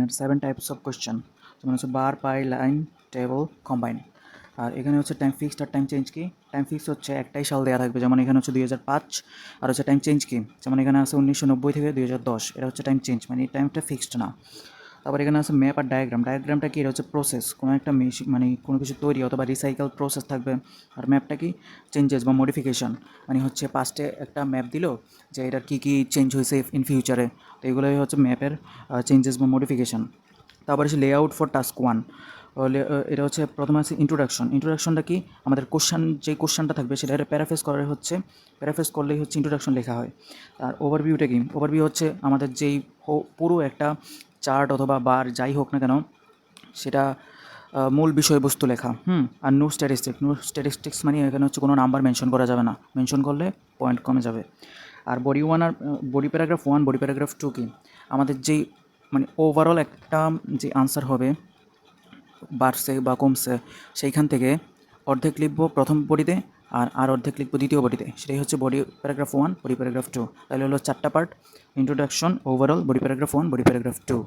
এখানে 7 types of question, যেমন হচ্ছে বার, পাই, লাইন, টেবল, কম্বাইন। আর এখানে হচ্ছে টাইম ফিক্সড আর টাইম চেঞ্জ কি। টাইম ফিক্স হচ্ছে একটাই সাল দেওয়া থাকবে, যেমন এখানে হচ্ছে 2005। আর হচ্ছে টাইম চেঞ্জ কি, যেমন এখানে আছে 1990 থেকে 2010, এটা হচ্ছে টাইম চেঞ্জ, মানে এই টাইমটা ফিক্সড না। তারপর এখানে আছে ম্যাপ আর ডায়াগ্রাম। ডায়াগ্রামটা কি, এটা হচ্ছে প্রসেস, কোনো একটা মেশিন মানে কোনো কিছু তৈরি অথবা রিসাইকেল প্রসেস থাকবে। আর ম্যাপটা কি, চেঞ্জেস বা মডিফিকেশান, মানে হচ্ছে পাস্টে একটা ম্যাপ দিল যে এটার কী কী চেঞ্জ হয়েছে ইন ফিউচারে, তো এগুলোই হচ্ছে ম্যাপের চেঞ্জেস বা মডিফিকেশান। তারপরে হচ্ছে লেআউট ফর টাস্ক 1। এটা হচ্ছে প্রথমে আছে ইন্ট্রোডাকশন। ইন্ট্রোডাকশনটা কি, আমাদের যে কোশ্চেনটা থাকবে সেটা প্যারাফ্রেজ করে হচ্ছে, প্যারাফ্রেজ করলেই হচ্ছে ইন্ট্রোডাকশন লেখা হয়। আর ওভারভিউটা কি, ওভারভিউ হচ্ছে আমাদের যেই পুরো একটা চার্ট অথবা বার যাই হোক না কেন সেটা মূল বিষয়বস্তু লেখা। আর নো স্ট্যাটিস্টিক্স মানে এখানে হচ্ছে কোনো নাম্বার মেনশন করা যাবে না, মেনশন করলে পয়েন্ট কমে যাবে। আর বডি 1 আর বডি প্যারাগ্রাফ 1, বডি প্যারাগ্রাফ 2 কি, আমাদের যেই মানে ওভারঅল একটা যে আনসার হবে বাড়ছে বা কমছে, সেইখান থেকে অর্ধেক লিখব প্রথম বডিতে আর অর্ধেক লিখব দ্বিতীয় বডিতে, সেটাই হচ্ছে বডি প্যারাগ্রাফ 1, বডি প্যারাগ্রাফ 2। তাহলে হলো 4টা part: introduction, overall, body paragraph 1, body paragraph 2।